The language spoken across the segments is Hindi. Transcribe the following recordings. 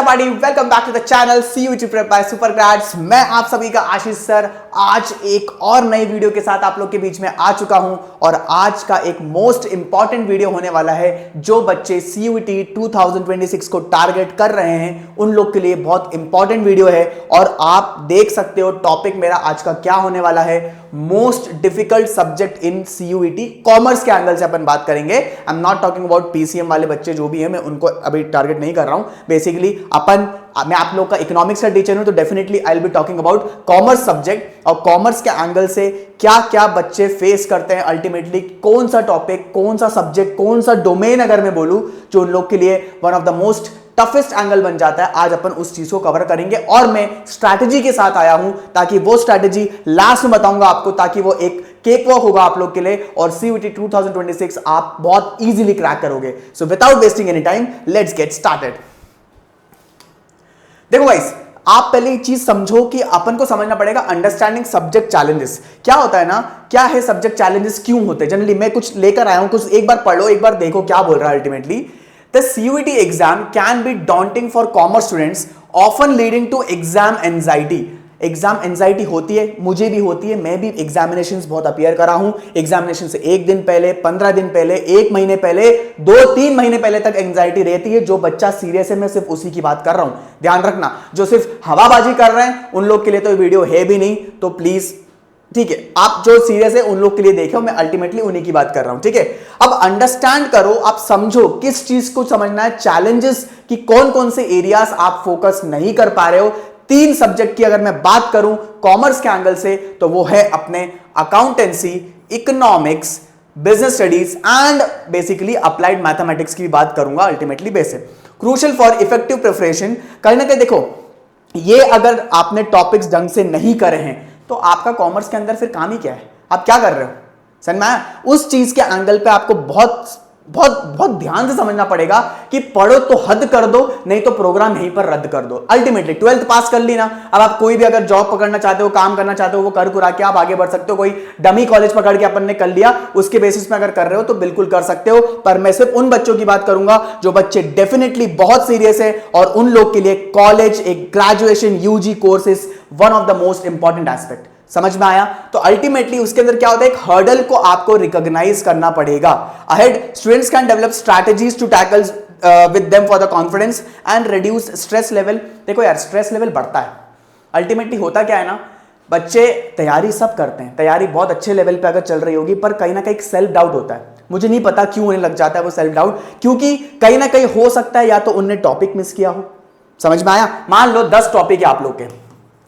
everybody, welcome back to the channel CUET Prep by Super Grads। मैं आप सभी का आशीष सर आज एक और नई वीडियो के साथ आप लोग के बीच में आ चुका हूं और आज का एक मोस्ट इंपॉर्टेंट वीडियो होने वाला है। जो बच्चे CUET 2026 को टारगेट कर रहे हैं उन लोग के लिए बहुत इंपॉर्टेंट वीडियो है और आप देख सकते हो टॉपिक मेरा आज का क्या होने वाला है। Most difficult subject in CUET commerce के एंगल से अपन बात करेंगे। I am not talking about PCM वाले बच्चे जो भी है, मैं उनको अभी टारगेट नहीं कर रहा हूं। बेसिकली मैं आप लोग का इकोनॉमिक्स का टीचर हूं तो definitely I will be talking about commerce subject और कॉमर्स के एंगल से क्या क्या बच्चे फेस करते हैं। अल्टीमेटली कौन सा टॉपिक, कौन सा सब्जेक्ट, कौन सा डोमेन अगर मैं बोलूं जो उन लोग के लिए one of the most toughest angle बन जाता है, आज अपन उस चीज को कवर करेंगे और मैं स्ट्रैटेजी के साथ आया हूं ताकि वो स्ट्रैटेजी लास्ट में बताऊंगा आपको, ताकि वो एक केक वॉक होगा आप लोग के लिए और CUET 2026 आप बहुत इजीली क्रैक करोगे। So without wasting any time let's get started. देखो गाइस, आप पहले एक चीज समझो कि अपन को समझना पड़ेगा अंडरस्टैंडिंग सब्जेक्ट चैलेंजेस। क्या होता है ना, क्या है सब्जेक्ट चैलेंजेस, क्यों होते हैं। जनरली मैं कुछ लेकर आया हूं, कुछ एक बार पढ़ो, एक बार देखो क्या बोल रहा है। Ultimately the CUET exam can be daunting for commerce students, often leading to exam anxiety. Exam anxiety होती है, मुझे भी होती है, मैं भी एग्जामिनेशंस बहुत अपियर करा हूं। एग्जामिनेशन से एक दिन पहले, 15 दिन पहले, एक महीने पहले, 2-3 महीने पहले तक एंजाइटी रहती है। जो बच्चा सीरियस है मैं सिर्फ उसी की बात कर रहा हूं, ध्यान रखना। जो सिर्फ हवाबाजी कर रहे हैं उन लोग के लिए तो वीडियो है भी नहीं, तो प्लीज ठीक है, आप जो सीरियस है उन लोग के लिए देखो, मैं अल्टीमेटली उन्हीं की बात कर रहा हूं। ठीक है, अब अंडरस्टैंड करो, आप समझो किस चीज को समझना है, चैलेंजेस कि कौन कौन से एरियाज आप फोकस नहीं कर पा रहे हो। 3 सब्जेक्ट की अगर मैं बात करूं कॉमर्स के एंगल से तो वो है अपने accountancy, economics, business studies and basically applied mathematics की बात करूंगा। Ultimately basic crucial for effective preparation. कहीं ना कहीं देखो, ये अगर आपने टॉपिक्स ढंग से नहीं करे हैं तो आपका कॉमर्स के अंदर फिर काम ही क्या है, आप क्या कर रहे हो। समझ में आया? उस चीज के एंगल पे आपको बहुत बहुत बहुत ध्यान से समझना पड़ेगा कि पढ़ो तो हद कर दो, नहीं तो प्रोग्राम यहीं पर रद्द कर दो। अल्टीमेटली 12th पास कर ली ना, अब आप कोई भी अगर जॉब पकड़ना चाहते हो, काम करना चाहते हो, वो कर कुरा के आप आगे बढ़ सकते हो। कोई डमी कॉलेज पकड़ के अपन ने कर लिया, उसके बेसिस पे अगर कर रहे हो तो बिल्कुल कर सकते हो। पर मैं सिर्फ उन बच्चों की बात करूंगा जो बच्चे डेफिनेटली बहुत सीरियस है और उन लोग के लिए कॉलेज, एक graduation UG course is one of the most important aspect. समझ में आया? तो अल्टीमेटली उसके अंदर क्या होता है, एक हर्डल को आपको रिकॉग्नाइज करना पड़ेगा। Ahead students can develop strategies to tackle with them for the confidence and reduce stress level. देखो यार, स्ट्रेस लेवल बढ़ता है। अल्टीमेटली होता क्या है ना, बच्चे तैयारी सब करते हैं, तैयारी बहुत अच्छे लेवल पे अगर चल रही होगी, पर कहीं ना कहीं सेल्फ डाउट होता है। मुझे नहीं पता क्यों उन्हें लग जाता है वो सेल्फ डाउट, क्योंकि कहीं ना कहीं हो सकता है या तो उनने टॉपिक मिस किया हो। समझ में आया? मान लो 10 टॉपिक है आप लोग के,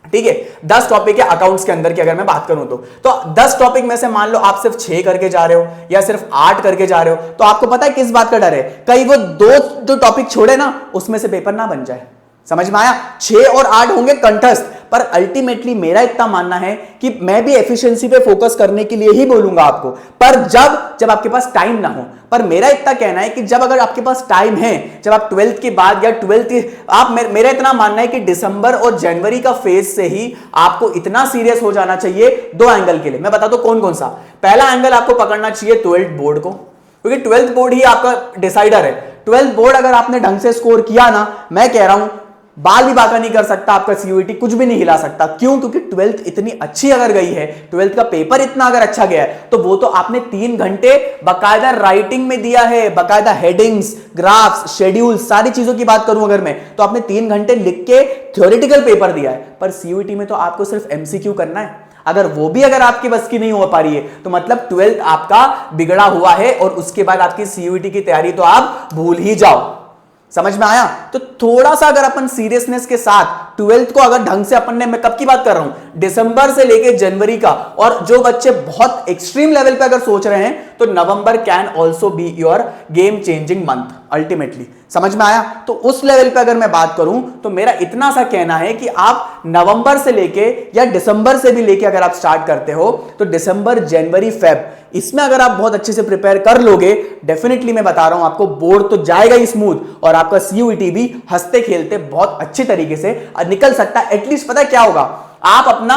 ठीक है, 10 टॉपिक है अकाउंट्स के अंदर की अगर मैं बात करूं तो 10 टॉपिक में से मान लो आप सिर्फ 6 करके जा रहे हो या सिर्फ 8 करके जा रहे हो, तो आपको पता है किस बात का डर है, कहीं वो 2 जो टॉपिक छोड़े ना उसमें से पेपर ना बन जाए। समझ में आया? 6 और 8 होंगे कंठस्थ, पर अल्टीमेटली मेरा इतना मानना है कि मैं भी एफिशिएंसी पे फोकस करने के लिए ही बोलूंगा आपको, पर जब आपके पास टाइम ना हो। पर मेरा इतना कहना है कि जब अगर आपके पास टाइम है, जब आप 12th के बाद या 12th आप मेरा इतना मानना है कि दिसंबर और जनवरी का फेज से ही आपको इतना सीरियस हो जाना चाहिए 2 एंगल के लिए। मैं बता दूं कौन कौन सा। पहला एंगल आपको पकड़ना चाहिए 12th बोर्ड को, क्योंकि 12th बोर्ड ही आपका डिसाइडर है। 12th बोर्ड अगर आपने ढंग से स्कोर किया ना, मैं कह रहा हूं बाल भी बाका नहीं कर सकता आपका CUET, कुछ भी नहीं हिला सकता। क्यों? क्योंकि 12th इतनी अच्छी अगर गई है, 12th का पेपर इतना अगर अच्छा गया है, तो वो तो आपने 3 घंटे बकायदा राइटिंग में दिया है, बकायदा हेडिंग्स, ग्राफ्स, शेड्यूल, सारी चीजों की बात करूं अगर मैं, तो आपने 3 घंटे लिख के थ्योरेटिकल पेपर दिया है। पर CUET में तो आपको सिर्फ MCQ करना है। अगर वो भी अगर आपकी बस की नहीं हो पा रही है तो मतलब 12th आपका बिगड़ा हुआ है और उसके बाद आपकी CUET की तैयारी तो आप भूल ही जाओ। समझ में आया? तो थोड़ा सा अगर अपन सीरियसनेस के साथ 12th को अगर ढंग से अपन ने, मैं कब की बात कर रहा हूं, दिसंबर से लेके जनवरी का, और जो बच्चे बहुत एक्सट्रीम लेवल पे अगर सोच रहे हैं तो November can also be your game changing month ultimately. समझ में आया? तो उस लेवल पे अगर मैं बात करूं तो मेरा इतना सा कहना है कि आप नवंबर से लेके या दिसंबर से भी लेके अगर आप स्टार्ट करते हो तो दिसंबर, जनवरी, फेब, इसमें अगर आप बहुत अच्छे से प्रिपेयर कर लोगे, डेफिनेटली मैं बता रहा हूं आपको बोर्ड तो जाएगा ही स्मूथ और आपका CUET भी हंसते खेलते बहुत अच्छे तरीके से निकल सकता है। एटलीस्ट पता है क्या होगा, आप अपना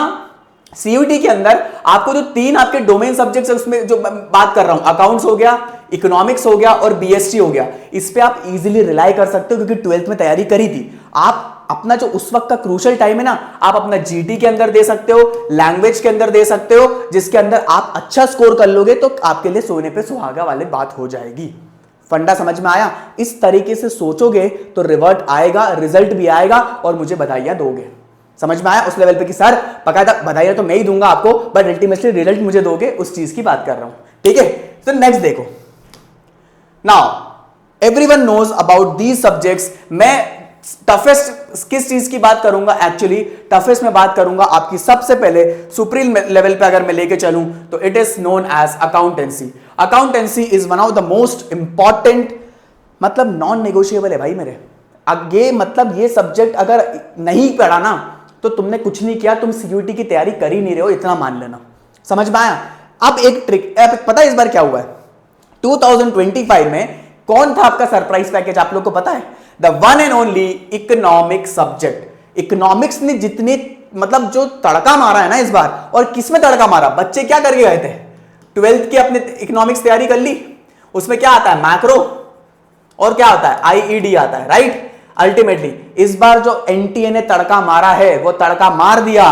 सीयूटी के अंदर आपको जो 3 आपके डोमेन सब्जेक्ट्स है उसमें जो मैं बात कर रहा हूं, अकाउंट्स हो गया, इकोनॉमिक्स हो गया और बीएसटी हो गया, इस पे आप इजीली रिलाई कर सकते हो क्योंकि 12th में तैयारी करी थी। आप अपना जो उस वक्त का क्रूशियल टाइम है ना, आप अपना जीटी के अंदर दे सकते हो, लैंग्वेज के अंदर दे सकते हो, जिसके अंदर आप अच्छा स्कोर कर लोगे तो आपके लिए सोने पे सुहागा वाली बात हो जाएगी। फंडा समझ में आया? इस तरीके से सोचोगे तो रिवर्ट आएगा, रिजल्ट भी आएगा और मुझे बधाइयां दोगे। समझ में आया उस लेवल पे कि सर बकायदा बधाइयां तो मैं ही दूंगा आपको, बट अल्टीमेटली रिजल्ट मुझे दोगे, उस चीज की बात कर रहा हूं। ठीक है, तो नेक्स्ट देखो। Now everyone knows about these subjects. मैं टफेस्ट किस चीज की बात करूंगा? एक्चुअली टफेस्ट में बात करूंगा आपकी सबसे पहले सुप्रीम लेवल पे अगर मैं लेके चलूं तो it is known as accountancy. Accountancy is one of the most important, मतलब नॉन नेगोशिएबल है भाई मेरे। ये मतलब ये सब्जेक्ट अगर नहीं पढ़ा ना तो तुमने कुछ नहीं किया, तुम सीयूटी की तैयारी कर ही नहीं रहे हो, इतना मान लेना। समझ में आया? अब एक ट्रिक पता है इस बार क्या हुआ है? 2025 में कौन था आपका सरप्राइज पैकेज, आप लोग को पता है? The one and only economics subject. Economics ने जितने मतलब जो तड़का मारा है ना इस बार, और किसमें तड़का मारा? बच्चे क्या करके गए थे 12th की अपने इकोनॉमिक्स तैयारी कर ली, उसमें क्या आता है? मैक्रो और क्या आता है? आईईडी आता है, राइट? अल्टीमेटली इस बार जो एनटीए ने तड़का मारा है वो तड़का मार दिया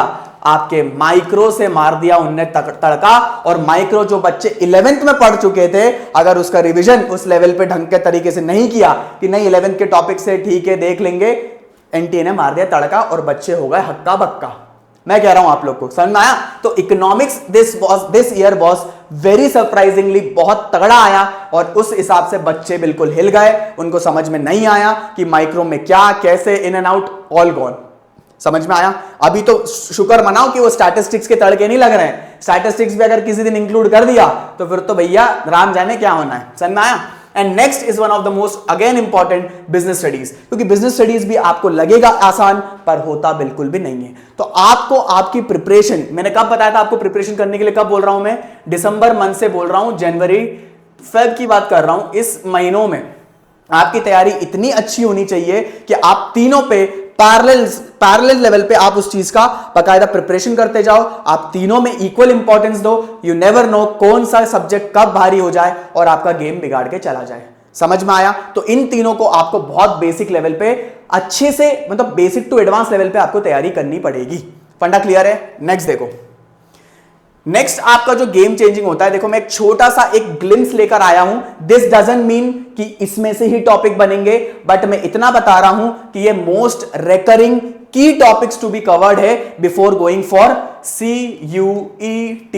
आपके माइक्रो से, मार दिया उनने तड़का। और माइक्रो जो बच्चे 11th में पढ़ चुके थे, अगर उसका रिवीजन उस लेवल पे ढंग के तरीके से नहीं किया कि नहीं 11th के टॉपिक से ठीक है देख लेंगे, एनटीए ने मार दिया तड़का और बच्चे हो गए हक्का बक्का। मैं कह रहा हूं आप लोग को समझ में आया? तो economics this year was very surprisingly बहुत तगड़ा आया और उस हिसाब से बच्चे बिल्कुल हिल गए। उनको समझ में नहीं आया कि माइक्रो में क्या कैसे, in and out all gone. समझ में आया? अभी तो शुक्र मनाओ कि वो स्टैटिस्टिक्स के तड़के नहीं लग रहे हैं। स्टैटिस्टिक्स भी अगर किसी दिन इंक्लूड कर दिया तो फिर तो भैया राम जाने क्या होना है। समझ में आया? And next is one of the most again important business studies, क्योंकि बिजनेस स्टडीज भी आपको लगेगा आसान पर होता बिल्कुल भी नहीं है। तो आपको आपकी प्रिपरेशन, मैंने कब बताया था आपको प्रिपरेशन करने के लिए, कब बोल रहा हूं मैं? दिसंबर मंथ से बोल रहा हूं, जनवरी फेब की बात कर रहा हूं। इस महीनों में आपकी तैयारी इतनी अच्छी होनी चाहिए कि आप तीनों पे पैरेलल लेवल पे आप उस चीज का बाकायदा प्रिपरेशन करते जाओ। आप तीनों में इक्वल इंपॉर्टेंस दो। यू नेवर नो कौन सा सब्जेक्ट कब भारी हो जाए और आपका गेम बिगाड़ के चला जाए। समझ में आया? तो इन तीनों को आपको बहुत बेसिक लेवल पे अच्छे से, मतलब बेसिक टू एडवांस लेवल पे आपको तैयारी करनी पड़ेगी। फंडा क्लियर है? नेक्स्ट देखो। नेक्स्ट आपका जो गेम चेंजिंग होता है, देखो मैं एक छोटा सा एक ग्लिम्स लेकर आया हूं। दिस डजंट मीन कि इसमें से ही टॉपिक बनेंगे, बट मैं इतना बता रहा हूं कि ये मोस्ट रेकरिंग की टॉपिक्स टू बी कवर्ड है बिफोर गोइंग फॉर CUET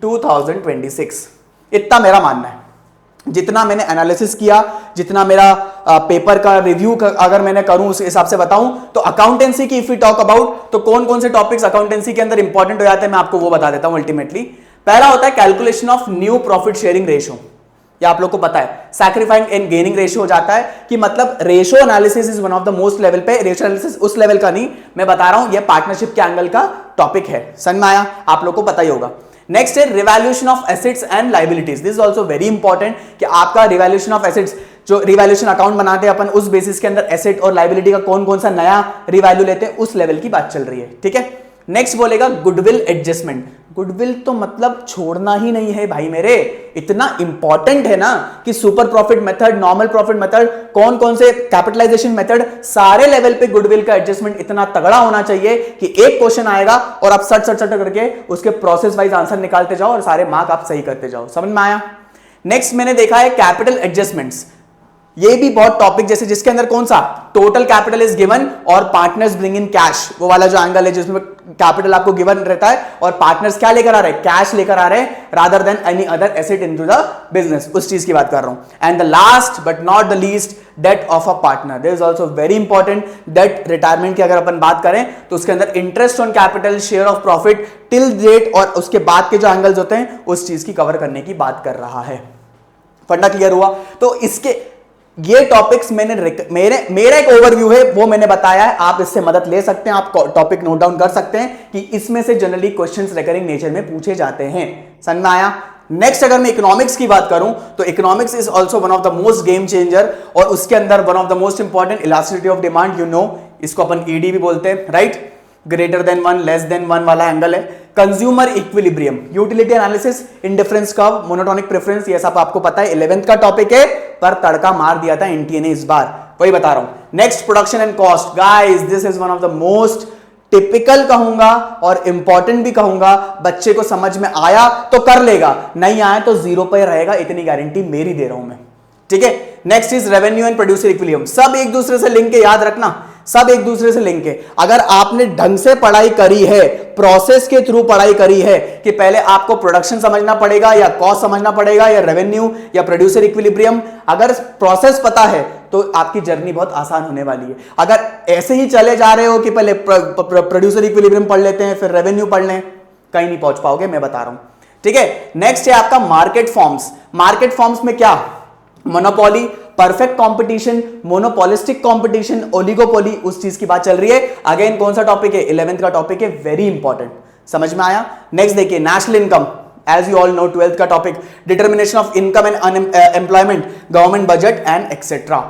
2026। इतना मेरा मानना है। जितना मैंने एनालिसिस किया, जितना मेरा पेपर का रिव्यू अगर मैंने करूं उस हिसाब से बताऊं तो अकाउंटेंसी की इफ वी टॉक अबाउट, तो कौन कौन से टॉपिक्स अकाउंटेंसी के अंदर इंपॉर्टेंट हो जाते हैं मैं आपको वो बता देता हूं। अल्टीमेटली पहला होता है calculation of new profit sharing ratio. ये आप लोग को पता है सैक्रिफाइंग एंड गेनिंग रेशियो हो जाता है कि मतलब ratio analysis is one of the most level पे। रेशियो एनालिसिस उस लेवल का नहीं, मैं बता रहा हूं ये पार्टनरशिप के एंगल का टॉपिक है। समझ में आया? आप लोग को पता ही होगा। नेक्स्ट है revaluation of assets and liabilities. This is also very important कि आपका रिवैल्यूएशन ऑफ एसेट्स, जो रिवैल्यूएशन अकाउंट बनाते हैं अपन, उस बेसिस के अंदर एसेट और लायबिलिटी का कौन कौन सा नया रिवैल्यू लेते हैं, उस लेवल की बात चल रही है। ठीक है। नेक्स्ट बोलेगा गुडविल एडजस्टमेंट। गुडविल तो मतलब छोड़ना ही नहीं है भाई मेरे, इतना इंपॉर्टेंट है ना कि super profit method, normal profit method, कौन कौन से कैपिटलाइजेशन मेथड, सारे लेवल पे गुडविल का एडजस्टमेंट इतना तगड़ा होना चाहिए कि एक क्वेश्चन आएगा और आप सट करके उसके प्रोसेस वाइज आंसर निकालते जाओ और सारे मार्क आप सही करते जाओ। समझ में आया? नेक्स्ट मैंने देखा है कैपिटल एडजस्टमेंट्स। ये भी बहुत टॉपिक, जैसे जिसके अंदर कौन सा टोटल कैपिटल इज गिवन और पार्टनर्स ब्रिंग इन कैश, वो वाला जो एंगल है जिसमें कैपिटल आपको गिवन रहता है और पार्टनर्स क्या लेकर आ रहे हैं, कैश लेकर आ रहे हैं rather than any other asset into the business, उस चीज की बात कर रहा हूं। And the last but not the least, death of a partner. This is also very important. Death retirement की अगर अपन बात करें तो उसके अंदर interest on capital, share of profit till date और उसके बाद के जो एंगल्स होते हैं उस चीज की कवर करने की बात कर रहा है। फंडा क्लियर हुआ? तो इसके ये टॉपिक्स मैंने मेरा एक ओवरव्यू है वो मैंने बताया है, आप इससे मदद ले सकते हैं, आप टॉपिक नोट डाउन कर सकते हैं कि इसमें से जनरली क्वेश्चंस रिकरिंग नेचर में पूछे जाते हैं। समझ में आया? नेक्स्ट अगर मैं इकोनॉमिक्स की बात करूं तो economics is also one of the most game changer और उसके अंदर one of the most important elasticity of demand. You know इसको अपन ईडी भी बोलते हैं, right? Greater than one, less than one वाला एंगल है consumer equilibrium, utility analysis, indifference curve, monotonic preference, ये सब आपको पता है 11th का टॉपिक है, पर तड़का मार दिया था एनटीए ने इस बार, वही बता रहा हूं। Next, production and cost. Guys this is one of the most typical कहूंगा और इंपॉर्टेंट भी कहूंगा, बच्चे को समझ में आया तो कर लेगा, नहीं आया तो जीरो पे रहेगा, इतनी गारंटी मेरी दे रहा हूं मैं, ठीक है। Next is revenue and producer equilibrium, सब एक दूसरे से लिंक है, याद रखना, सब एक दूसरे से लिंक है। अगर आपने ढंग से पढ़ाई करी है, प्रोसेस के थ्रू पढ़ाई करी है कि पहले आपको प्रोडक्शन समझना पड़ेगा या कॉस्ट समझना पड़ेगा या रेवेन्यू या प्रोड्यूसर इक्विलिब्रियम, अगर प्रोसेस पता है तो आपकी जर्नी बहुत आसान होने वाली है। अगर ऐसे ही चले जा रहे हो कि पहले प्रोड्यूसर इक्विलिब्रियम पढ़ लेते हैं फिर रेवेन्यू पढ़ लें, कहीं नहीं पहुंच पाओगे, मैं बता रहा हूं, ठीक है। नेक्स्ट है आपका मार्केट फॉर्म्स। मार्केट फॉर्म्स में क्या, monopoly, perfect competition, monopolistic competition, oligopoly, उस चीज की बात चल रही है। अगेन कौन सा टॉपिक है, 11th का टॉपिक है, वेरी इंपॉर्टेंट, समझ में आया। नेक्स्ट देखिए, national income, as you all know 12th का topic, determination of income and employment, government budget and etcetera.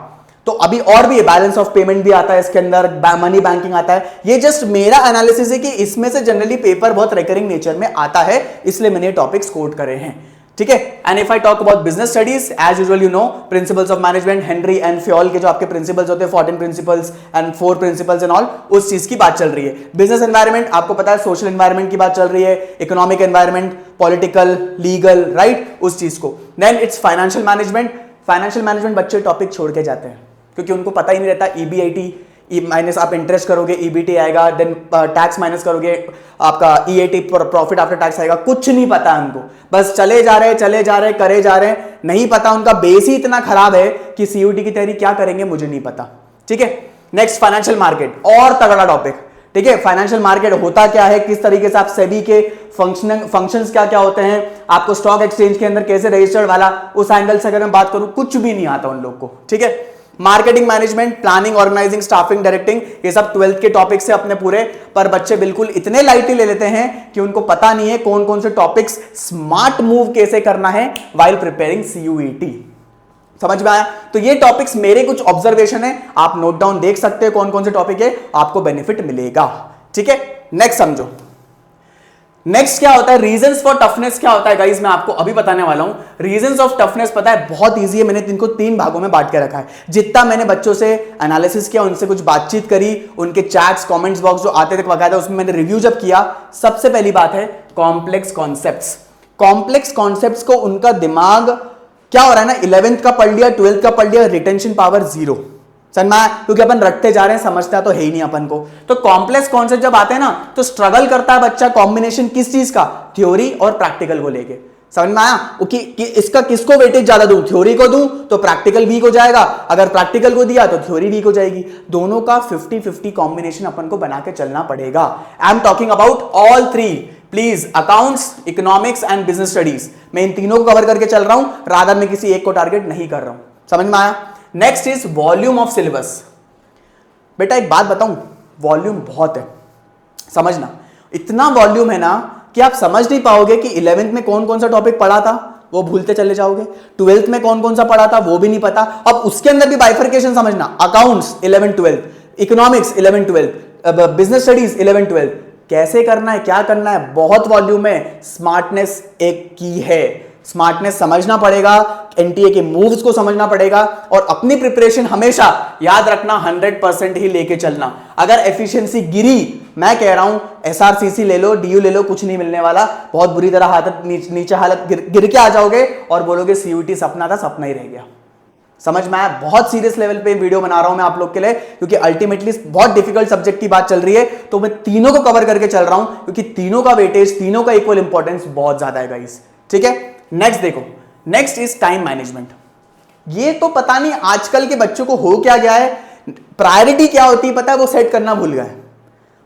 तो अभी और भी बैलेंस ऑफ पेमेंट भी आता है इसके अंदर, मनी बैंकिंग आता है। ये जस्ट मेरा एनालिसिस है कि इसमें से जनरली पेपर बहुत रिकरिंग नेचर में आता है, इसलिए मैंने ये टॉपिक्स कोट करे हैं, ठीक है। And if I talk about business studies, as usual you know, principles of management, Henry and Fayol के जो आपके प्रिंसिपल्स होते हैं, 14 principles and 4 principles and all, उस चीज की बात चल रही है। बिजनेस एनवायरमेंट आपको पता है, सोशल एनवायरमेंट की बात चल रही है, economic environment, political, legal, right, उस चीज को। Then it's financial management. Financial management बच्चे टॉपिक छोड़ के जाते हैं क्योंकि उनको पता ही नहीं रहता, ईबीआईटी माइनस आप इंटरेस्ट करोगे, ईबीटी आएगा, देन टैक्स माइनस करोगे, आपका ईएटी प्रॉफिट आफ्टर टैक्स आएगा, कुछ नहीं पता उनको, बस चले जा रहे करे जा रहे, नहीं पता, उनका बेस ही इतना खराब है कि सीयूटी की तैयारी क्या करेंगे मुझे नहीं पता, ठीक है। नेक्स्ट, फाइनेंशियल मार्केट, और तगड़ा टॉपिक, ठीक है। फाइनेंशियल मार्केट होता क्या है, किस तरीके से आप सेबी के फंक्शंस क्या क्या होते हैं, आपको स्टॉक एक्सचेंज के अंदर कैसे रजिस्टर्ड वाला, उस एंगल से अगर मैं बात करूं, कुछ भी नहीं आता उन लोग को, ठीक है। Marketing management, planning, organising, staffing, directing, ये सब 12th के टॉपिक से अपने पूरे, पर बच्चे बिल्कुल इतने लाइटली ले लेते हैं कि उनको पता नहीं है कौन कौन से टॉपिक्स, स्मार्ट मूव कैसे करना है व्हाइल प्रिपेयरिंग सीयूईटी। समझ में आया? तो ये टॉपिक्स मेरे कुछ ऑब्जर्वेशन है, आप नोट डाउन देख सकते हैं कौन कौन से टॉपिक है, आपको बेनिफिट मिलेगा, ठीक है। नेक्स्ट समझो, नेक्स्ट क्या होता है, रीजंस फॉर टफनेस क्या होता है गाइस, मैं आपको अभी बताने वाला हूं। रीजंस ऑफ टफनेस पता है बहुत इजी है, मैंने इनको 3 भागों में बांट के रखा है। जितना मैंने बच्चों से एनालिसिस किया, उनसे कुछ बातचीत करी, उनके चैट्स, कमेंट्स बॉक्स जो आते थे बकायदा, उसमें मैंने रिव्यू जब किया, सबसे पहली बात है कॉम्प्लेक्स कॉन्सेप्ट्स। कॉम्प्लेक्स कॉन्सेप्ट्स को उनका दिमाग क्या हो रहा है ना, 11th का पढ़ लिया, 12th का पढ़ लिया, रिटेंशन पावर 0, समझ, क्योंकि अपन रटते जा रहे हैं, समझता तो है ही नहीं अपन को। तो कॉम्प्लेक्स कॉन्सेप्ट जब आते हैं ना, तो स्ट्रगल करता है बच्चा कॉम्बिनेशन किस चीज का, थ्योरी और प्रैक्टिकल को लेके। समझ में आया कि इसका किसको वेटेज ज्यादा दूं, थ्योरी को दूं तो प्रैक्टिकल वीक हो जाएगा, अगर प्रैक्टिकल को दिया तो थ्योरी वीक हो जाएगी। दोनों का 50-50 कॉम्बिनेशन अपन को बना के चलना पड़ेगा। I am talking about all 3, please, accounts, economics and business studies. मैं इन तीनों को कवर करके चल रहा हूं, रादर मैं किसी एक को टारगेट नहीं कर रहा हूं। समझ में आया? Next is volume of syllabus. बेटा एक बात बताऊं, वॉल्यूम बहुत है, समझना, इतना वॉल्यूम है ना कि आप समझ नहीं पाओगे कि 11th में कौन कौन सा टॉपिक पढ़ा था, वो भूलते चले जाओगे। 12th में कौन कौन सा पढ़ा था वो भी नहीं पता। अब उसके अंदर भी बाइफर्केशन समझना, अकाउंट्स 11-12, इकोनॉमिक्स 11-12, बिजनेस स्टडीज 11-12, कैसे करना है, क्या करना है, बहुत वॉल्यूम है। स्मार्टनेस एक की है, स्मार्टनेस समझना पड़ेगा, एनटीए के मूव्स को समझना पड़ेगा, और अपनी प्रिपरेशन हमेशा याद रखना 100% ही लेके चलना। अगर एफिशिएंसी गिरी, मैं कह रहा हूं एसआरसीसी ले लो, डीयू ले लो, कुछ नहीं मिलने वाला, बहुत बुरी तरह हालत नीचे हालत गिर के आ जाओगे और बोलोगे सीयूटी सपना था, सपना ही रह गया। समझ में आया? बहुत सीरियस लेवल पे वीडियो बना रहा हूं मैं आप लोग के लिए, क्योंकि अल्टीमेटली बहुत डिफिकल्ट सब्जेक्ट की बात चल रही है, तो मैं तीनों को कवर करके चल रहा हूं, क्योंकि तीनों का वेटेज, तीनों का इक्वल इंपॉर्टेंस बहुत ज्यादा है गाइस, ठीक है। नेक्स्ट देखो, नेक्स्ट इज टाइम मैनेजमेंट। ये तो पता नहीं आजकल के बच्चों को हो क्या गया है, प्रायोरिटी क्या होती है पता है, वो सेट करना भूल गए।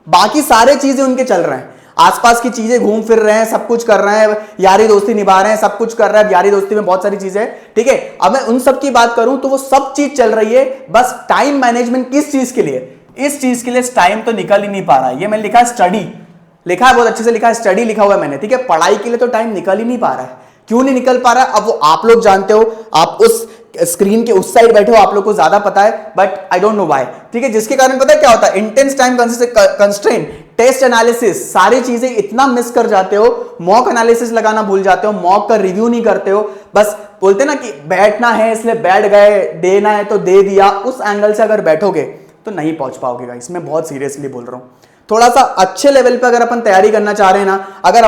बाकी सारे चीजें उनके चल रहे हैं, आसपास की चीजें घूम फिर रहे हैं, सब कुछ कर रहे हैं, यारी दोस्ती निभा रहे हैं, सब कुछ कर रहे हैं, यारी दोस्ती में बहुत सारी चीजें हैं, ठीक है। अब मैं उन सब की बात करूं तो वो सब चीज चल रही है, बस टाइम मैनेजमेंट किस चीज के लिए, इस चीज के लिए टाइम तो निकल ही नहीं पा रहा है। ये मैंने लिखा है स्टडी, लिखा है बहुत अच्छे से लिखा है, स्टडी लिखा हुआ है मैंने, ठीक है। पढ़ाई के लिए तो टाइम निकल ही नहीं पा रहा है। क्यों नहीं निकल पा रहा है, अब वो आप लोग जानते हो, आप उस स्क्रीन के उस साइड बैठे हो, आप लोग को ज्यादा पता है, but I don't know why, ठीक है। जिसके कारण पता है क्या होता है, intense time constraint, test analysis, सारी चीजें इतना मिस कर जाते हो, मॉक एनालिसिस लगाना भूल जाते हो, मॉक का रिव्यू नहीं करते हो, बस बोलते ना कि बैठना है इसलिए बैठ गए, देना है तो दे दिया, उस एंगल से अगर बैठोगे तो नहीं पहुंच पाओगे गाइस। मैं बहुत सीरियसली बोल रहा हूं। थोड़ा सा अच्छे लेवल पे अगर अपन तैयारी करना चाह रहे हैं ना, अगर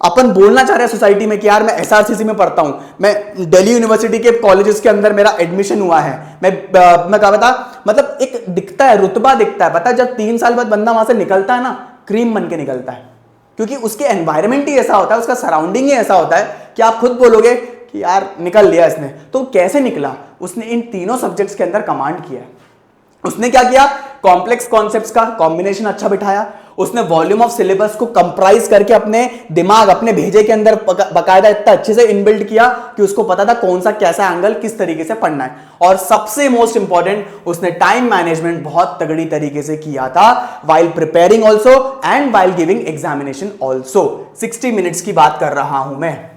अपन बोलना चाह रहे हैं सोसाइटी में कि यार मैं एसआरसीसी में पढ़ता हूं, मैं दिल्ली यूनिवर्सिटी के कॉलेजेस के अंदर मेरा एडमिशन हुआ है, मैं क्या बता, मतलब एक दिखता है, रुतबा दिखता है, पता है जब 3 साल बाद बंदा वहां से निकलता है ना, क्रीम बन के निकलता है, क्योंकि उसके एनवायरमेंट ही ऐसा होता है, उसका सराउंडिंग ही ऐसा होता है कि आप खुद बोलोगे कि यार निकल लिया इसने। तो कैसे निकला, उसने इन तीनों सब्जेक्ट्स के अंदर कमांड किया है। उसने क्या किया, कॉम्प्लेक्स कॉन्सेप्ट्स का कॉम्बिनेशन अच्छा बिठाया, उसने वॉल्यूम ऑफ सिलेबस को कंप्राइज करके अपने दिमाग, अपने भेजे के अंदर बकायदा इतना अच्छे से इनबिल्ट किया कि उसको पता था कौन सा कैसा एंगल किस तरीके से पढ़ना है। और सबसे मोस्ट इंपॉर्टेंट, उसने टाइम मैनेजमेंट बहुत तगड़ी तरीके से किया था, while preparing also and while giving examination also. 60 minutes की बात कर रहा हूं मैं,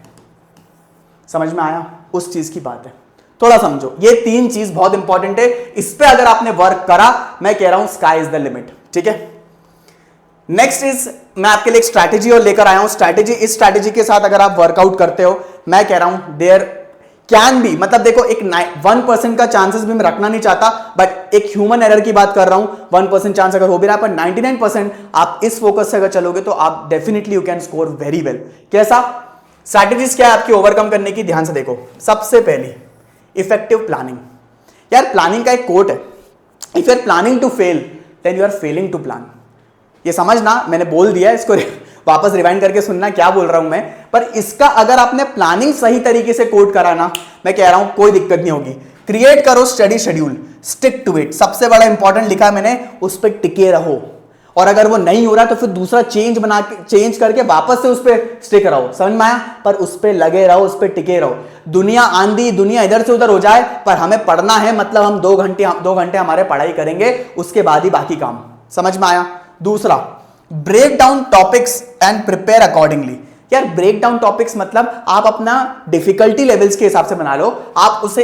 समझ में आया, उस चीज की बात है, थोड़ा समझो। ये 3 चीज बहुत इंपॉर्टेंट है, इस पे अगर आपने वर्क करा, मैं कह रहा हूं स्काई इज द लिमिट, ठीक है। नेक्स्ट इज, मैं आपके लिए एक स्ट्रैटेजी और लेकर आया हूं स्ट्रैटेजी। इस स्ट्रैटेजी के साथ अगर आप वर्कआउट करते हो, मैं कह रहा हूं देयर कैन बी, मतलब देखो एक 1% का चांसेस भी मैं रखना नहीं चाहता, बट एक ह्यूमन एरर की बात कर रहा हूं। 1% चांस अगर हो भी रहा है, पर 99% आप इस फोकस से अगर चलोगे तो आप definitely you can score very well. कैसा स्ट्रैटेजीज क्या है आपकी ओवरकम करने की, ध्यान से देखो। सबसे पहली, इफेक्टिव प्लानिंग। यार प्लानिंग का एक कोट है, if you are planning to fail then you are failing to plan. ये समझना, मैंने बोल दिया, इसको वापस रिवाइंड करके सुनना क्या बोल रहा हूं मैं, पर इसका अगर आपने प्लानिंग सही तरीके से कोड करा ना, मैं कह रहा हूं कोई दिक्कत नहीं होगी। क्रिएट करो study schedule, stick to it, सबसे बड़ा इंपॉर्टेंट लिखा है मैंने, उस पर टिके रहो, और अगर वो नहीं हो रहा तो फिर दूसरा चेंज करके वापस से उस पर स्टिक रहो, समझ में आया, पर उस पर लगे रहो, उस पर टिके रहो। दुनिया आंधी, दुनिया इधर से उधर हो जाए, पर हमें पढ़ना है, मतलब हम 2 घंटे हमारे पढ़ाई करेंगे, उसके बाद ही बाकी काम, समझ में आया। दूसरा, break down topics and prepare accordingly. यार ब्रेक डाउन टॉपिक्स मतलब आप अपना डिफिकल्टी लेवल्स के हिसाब से बना लो, आप उसे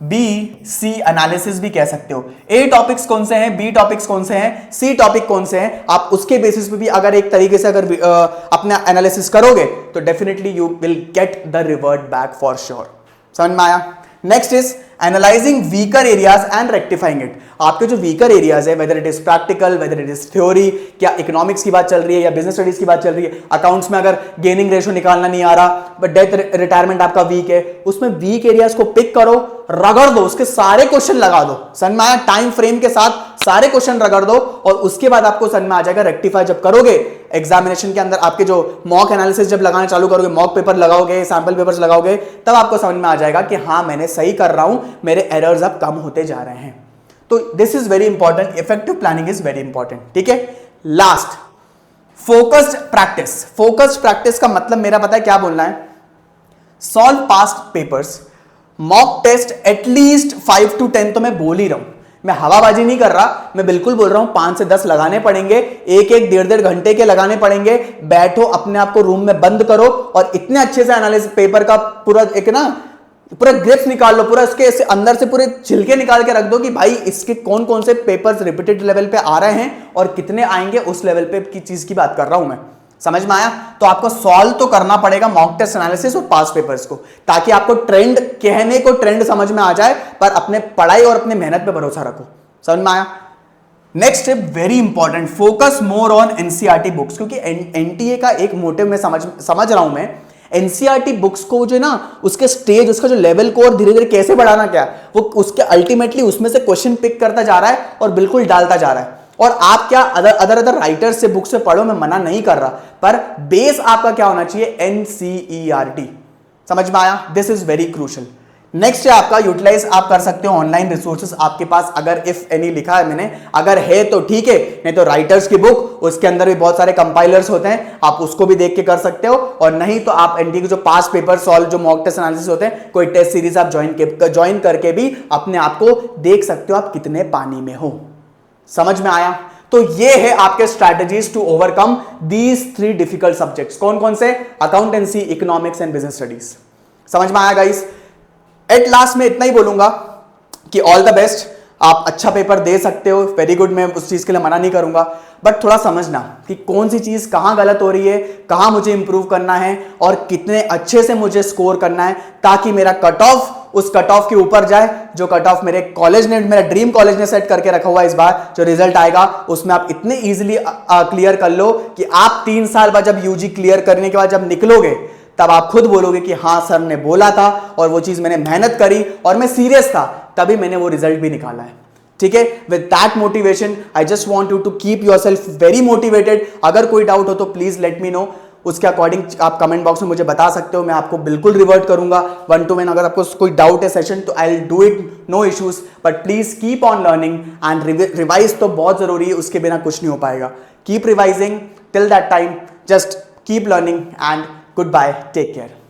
B, C एनालिसिस भी कह सकते हो। A टॉपिक्स कौन से हैं, B टॉपिक्स कौन से हैं, C टॉपिक कौन से हैं, आप उसके बेसिस पे भी अगर एक तरीके से अगर अपना एनालिसिस करोगे तो definitely you will get the revert back for sure. समझ में आया। Next is analysing weaker areas and rectifying it. आपके जो वीकर एरियाज है, whether it is practical, whether it is theory, क्या इकोनॉमिक्स की बात चल रही है या बिजनेस स्टडीज की बात चल रही है, अकाउंट्स में अगर गेनिंग रेशियो निकालना नहीं आ रहा, बट डेथ रिटायरमेंट आपका वीक है, उसमें वीक एरियाज को पिक करो, रगड़ दो, उसके सारे क्वेश्चन लगा दो, समझ में आया, टाइम फ्रेम के साथ सारे क्वेश्चन रगड़ दो, और उसके बाद आपको समझ में आ जाएगा। रेक्टिफाई जब करोगे एग्जामिनेशन के अंदर, आपके जो मॉक एनालिसिस जब लगाना चालू करोगे, मॉक पेपर लगाओगे, सैंपल पेपर्स लगाओगे, तब आपको समझ में आ जाएगा कि हाँ मैंने सही कर रहा हूं, मेरे एरर्स अब कम होते जा रहे हैं। तो this is very important, effective planning is very important, ठीक है। Last, focused practice. Focused practice का मतलब मेरा पता है क्या बोलना है, solve past papers, mock test at least 5 to 10 तो मैं बोल ही रहा हूं, मैं हवाबाजी नहीं कर रहा, मैं बिल्कुल बोल रहा हूं 5 से 10 लगाने पड़ेंगे, एक 1.5 घंटे के लगाने पड़ेंगे। बैठो, अपने आप को रूम में बंद करो और इतने अच्छे से एनालिसिस पेपर का पूरा एक ना पूरा ग्रिप्स निकाल लो, पूरा इसके अंदर से पूरे छिलके निकाल के रख दो कि भाई इसके कौन कौन से पेपर्स रिपीटेड लेवल पे आ रहे हैं और कितने आएंगे, उस लेवल पे की चीज की बात कर रहा हूं मैं। समझ में आया। तो आपको सॉल्व तो करना पड़ेगा मॉक टेस्ट एनालिसिस और पास्ट पेपर्स को, ताकि आपको ट्रेंड, कहने को ट्रेंड समझ में आ जाए, पर अपने पढ़ाई और अपने मेहनत पे भरोसा रखो। समझ में आया। नेक्स्ट है very important, focus more on NCERT books, क्योंकि एनटीए का एक मोटिव मैं समझ रहा हूं मैं, एनसीईआरटी बुक्स को जो ना उसके स्टेज, उसका जो लेवल को और धीरे धीरे कैसे बढ़ाना, क्या वो उसके अल्टीमेटली उसमें से क्वेश्चन पिक करता जा रहा है और बिल्कुल डालता जा रहा है। और आप क्या अदर राइटर्स से बुक से पढ़ो, मैं मना नहीं कर रहा, पर बेस आपका क्या होना चाहिए, एनसीईआरटी। समझ में आया। This is very crucial. Next है आपका यूटिलाइज आप कर सकते हो ऑनलाइन रिसोर्सेज आपके पास, अगर इफ एनी लिखा है मैंने, अगर है तो ठीक है, नहीं तो राइटर्स की बुक, उसके अंदर भी बहुत सारे कंपाइलर्स होते हैं, आप उसको भी देख के कर सकते हो। और नहीं तो आप एनटीए के जो पास पेपर सॉल्व, जो मॉक टेस्ट एनालिसिस होते हैं, कोई टेस्ट सीरीज आप ज्वाइन करके भी अपने आप को देख सकते हो आप कितने पानी में हो। समझ में आया। तो ये है आपके strategies to overcome these 3 difficult subjects. कौन कौन से, accountancy, economics and business studies. समझ में आया गाइस। एट लास्ट में इतना ही बोलूंगा कि ऑल द बेस्ट, आप अच्छा पेपर दे सकते हो, वेरी गुड, मैं उस चीज के लिए मना नहीं करूंगा, बट थोड़ा समझना कि कौन सी चीज कहां गलत हो रही है, कहां मुझे इंप्रूव करना है और कितने अच्छे से मुझे स्कोर करना है, ताकि मेरा कट ऑफ उस कट ऑफ के ऊपर जाए, जो कट ऑफ मेरे कॉलेज ने, मेरा ड्रीम कॉलेज ने सेट करके रखा हुआ है। इस बार जो रिजल्ट आएगा उसमें आप इतने इजीली क्लियर कर लो कि आप 3 साल बाद जब यूजी क्लियर करने के बाद जब निकलोगे, तब आप खुद बोलोगे कि हाँ सर ने बोला था और वो चीज मैंने मेहनत करी और मैं सीरियस था, तभी मैंने वो रिजल्ट भी निकाला है। ठीक है, with that motivation I just want you to keep yourself very motivated. अगर कोई डाउट हो तो प्लीज लेट मी नो, उसके अकॉर्डिंग आप कमेंट बॉक्स में मुझे बता सकते हो, मैं आपको बिल्कुल रिवर्ट करूंगा 1 to 1। अगर आपको कोई डाउट है सेशन तो I will do it, no issues, but please keep on learning and revise तो बहुत जरूरी है, उसके बिना कुछ नहीं हो पाएगा। Keep revising till that time, just keep learning and goodbye, take care.